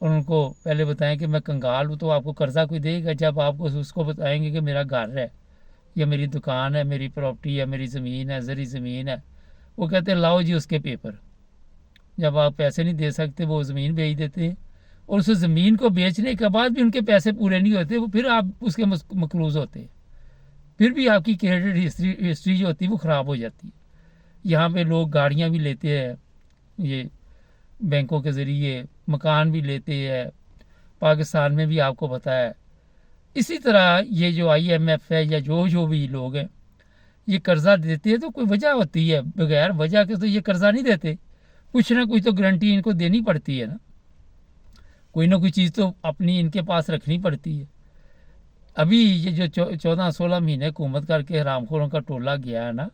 اور ان کو پہلے بتائیں کہ میں کنگال ہوں، تو آپ کو قرضہ کوئی دے گا؟ جب آپ کو اس کو بتائیں گے کہ میرا گھر ہے یا میری دکان ہے، میری پراپرٹی ہے، میری زمین ہے، زرعی زمین ہے، وہ کہتے ہیں لاؤ جی اس کے پیپر۔ جب آپ پیسے نہیں دے سکتے وہ زمین بیچ دیتے ہیں، اور اس زمین کو بیچنے کے بعد بھی ان کے پیسے پورے نہیں ہوتے، وہ پھر آپ اس کے مقروض ہوتے ہیں، پھر بھی آپ کی کریڈٹ ہسٹری جو ہوتی ہے وہ خراب ہو جاتی ہے۔ یہاں پہ لوگ گاڑیاں بھی لیتے ہیں یہ بینکوں کے ذریعے، مکان بھی لیتے ہیں، پاکستان میں بھی آپ کو پتہ ہے۔ اسی طرح یہ جو آئی ایم ایف ہے یا جو بھی لوگ ہیں یہ قرضہ دیتے ہیں تو کوئی وجہ ہوتی ہے، بغیر وجہ کے تو یہ قرضہ نہیں دیتے، کچھ نہ کچھ تو گارنٹی ان کو دینی پڑتی ہے نا، کوئی نہ کوئی چیز تو اپنی ان کے پاس رکھنی پڑتی ہے۔ ابھی یہ جو 14-16 مہینے حکومت کر کے حرام خوروں کا ٹولہ گیا ہے نا،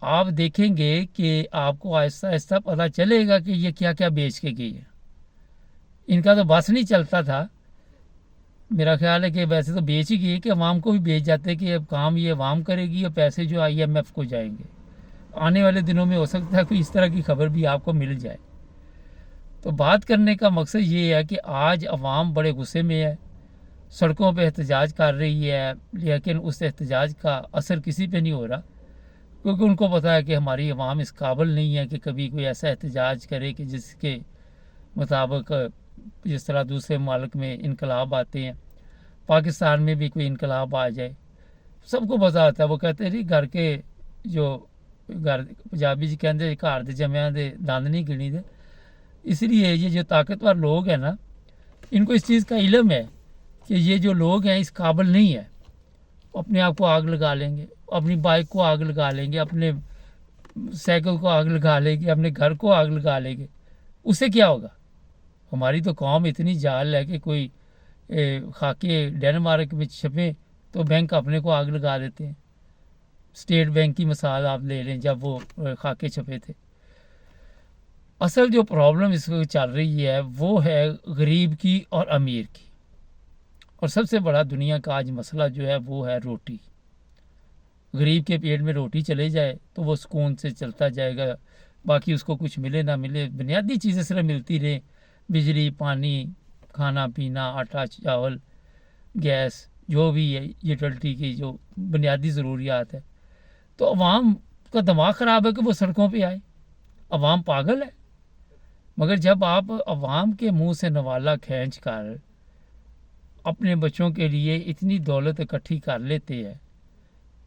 آپ دیکھیں گے کہ آپ کو آہستہ آہستہ پتہ چلے گا کہ یہ کیا کیا بیچ کے گئی ہے۔ ان کا تو بس نہیں چلتا تھا، میرا خیال ہے کہ ویسے تو بیچ ہی گئی کہ عوام کو بھی بیچ جاتے کہ اب کام یہ عوام کرے گی اور پیسے جو آئی ایم ایف کو جائیں گے۔ آنے والے دنوں میں ہو سکتا ہے کوئی اس طرح کی خبر بھی آپ کو مل جائے۔ تو بات کرنے کا مقصد یہ ہے کہ آج عوام بڑے غصے میں ہے، سڑکوں پہ احتجاج کر رہی ہے، لیکن اس احتجاج کا اثر کسی پہ نہیں ہو رہا، کیونکہ ان کو پتہ ہے کہ ہماری عوام اس قابل نہیں ہے کہ کبھی کوئی ایسا احتجاج کرے کہ جس کے مطابق جس طرح دوسرے ممالک میں انقلاب آتے ہیں پاکستان میں بھی کوئی انقلاب آ جائے۔ سب کو پتہ ہوتا ہے، وہ کہتے ہیں جی گھر کے جو گھر پنجابی جی کہتے گھر دے جمعیاں دے دند نہیں گنی دے۔ اس لیے یہ جو طاقتور لوگ ہیں نا، ان کو اس چیز کا علم ہے کہ یہ جو لوگ ہیں اس قابل نہیں ہے، اپنے آپ کو آگ لگا لیں گے، اپنی بائک کو آگ لگا لیں گے، اپنے سائیکل کو آگ لگا لیں گے، اپنے گھر کو آگ لگا لیں گے۔ اس سے کیا ہوگا؟ ہماری تو قوم اتنی جاہل ہے کہ کوئی خاکے ڈینمارک میں چھپیں تو بینک اپنے کو آگ لگا دیتے ہیں۔ اسٹیٹ بینک کی مثال آپ لے لیں، جب وہ خاکے چھپے تھے۔ اصل جو پرابلم اس وقت چل رہی ہے وہ ہے غریب کی اور امیر کی، اور سب سے بڑا دنیا کا آج مسئلہ جو ہے وہ ہے روٹی۔ غریب کے پیٹ میں روٹی چلے جائے تو وہ سکون سے چلتا جائے گا، باقی اس کو کچھ ملے نہ ملے، بنیادی چیزیں صرف ملتی رہیں، بجلی، پانی، کھانا پینا، آٹا، چاول، گیس، جو بھی ہے یوٹیلٹی کی جو بنیادی ضروریات ہے۔ تو عوام کا دماغ خراب ہے کہ وہ سڑکوں پہ آئے، عوام پاگل ہے۔ مگر جب آپ عوام کے منہ سے نوالا کھینچ کر اپنے بچوں کے لیے اتنی دولت اکٹھی کر لیتے ہیں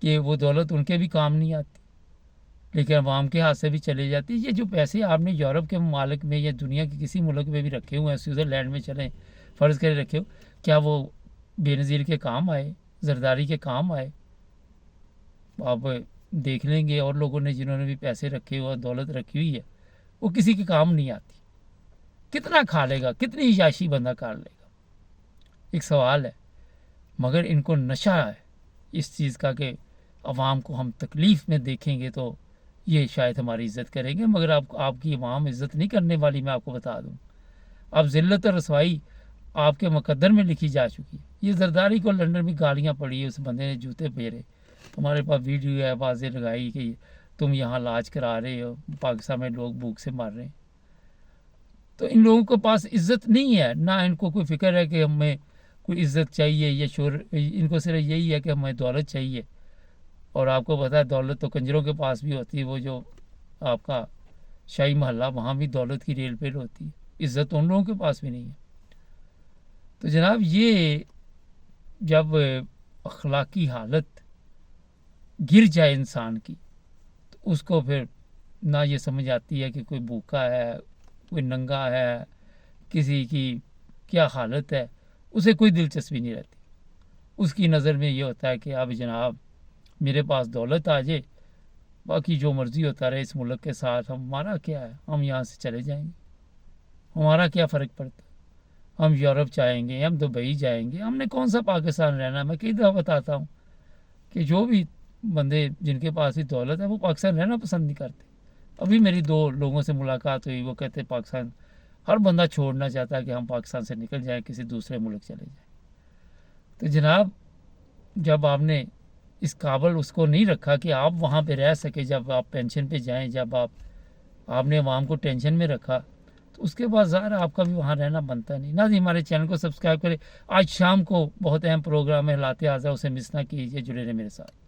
کہ وہ دولت ان کے بھی کام نہیں آتی، لیکن عوام کے ہاتھ سے بھی چلے جاتی ہے۔ یہ جو پیسے آپ نے یورپ کے ممالک میں یا دنیا کے کسی ملک میں بھی رکھے ہوئے ہیں، سوئٹزرلینڈ میں چلیں فرض کرے رکھے ہو، کیا وہ بے نظیر کے کام آئے، زرداری کے کام آئے؟ آپ دیکھ لیں گے، اور لوگوں نے جنہوں نے بھی پیسے رکھے ہوئے دولت رکھی ہوئی ہے وہ کسی کے کام نہیں آتی۔ کتنا کھا لے گا، کتنی عیاشی بندہ کر لے گا، ایک سوال ہے۔ مگر ان کو نشہ ہے اس چیز کا کہ عوام کو ہم تکلیف میں دیکھیں گے تو یہ شاید ہماری عزت کریں گے، مگر آپ کی عوام عزت نہیں کرنے والی، میں آپ کو بتا دوں۔ اب ذلت اور رسوائی آپ کے مقدر میں لکھی جا چکی ہے۔ یہ زرداری کو لندن میں گالیاں پڑی، اس بندے نے جوتے پھیرے، ہمارے پاس ویڈیو ہے، واضح لگائی کہ تم یہاں علاج کرا رہے ہو، پاکستان میں لوگ بھوک سے مر رہے ہیں۔ تو ان لوگوں کے پاس عزت نہیں ہے، نہ ان کو کوئی فکر ہے کہ ہمیں کوئی عزت چاہیے یا ان کو صرف یہی ہے کہ ہمیں دولت چاہیے۔ اور آپ کو پتہ ہے دولت تو کنجروں کے پاس بھی ہوتی ہے، وہ جو آپ کا شاہی محلہ وہاں بھی دولت کی ریل پیل ہوتی ہے، عزت ان لوگوں کے پاس بھی نہیں ہے۔ تو جناب یہ جب اخلاقی حالت گر جائے انسان کی تو اس کو پھر نہ یہ سمجھ آتی ہے کہ کوئی بھوکا ہے، کوئی ننگا ہے، کسی کی کیا حالت ہے، اسے کوئی دلچسپی نہیں رہتی۔ اس کی نظر میں یہ ہوتا ہے کہ اب جناب میرے پاس دولت آ جائے، باقی جو مرضی ہوتا رہے اس ملک کے ساتھ، ہمارا کیا ہے، ہم یہاں سے چلے جائیں گے، ہمارا کیا فرق پڑتا ہے، ہم یورپ جائیں گے، ہم دبئی جائیں گے، ہم نے کون سا پاکستان رہنا ہے۔ میں کئی دفعہ بتاتا ہوں کہ جو بھی بندے جن کے پاس ہی دولت ہے وہ پاکستان رہنا پسند نہیں کرتے۔ ابھی میری 2 لوگوں سے ملاقات ہوئی، وہ کہتے پاکستان ہر بندہ چھوڑنا چاہتا ہے کہ ہم پاکستان سے نکل جائیں، کسی دوسرے ملک چلے جائیں۔ تو جناب جب آپ نے اس قابل اس کو نہیں رکھا کہ آپ وہاں پہ رہ سکے، جب آپ پینشن پہ جائیں، جب آپ نے عوام کو ٹینشن میں رکھا تو اس کے بعد ظاہر ہے آپ کا بھی وہاں رہنا بنتا نہیں. نہ ہمارے چینل کو سبسکرائب کریں. آج شام کو بہت اہم پروگرام ہے لاتے آزا، اسے مس نہ کیجیے. جڑے رہے میرے ساتھ.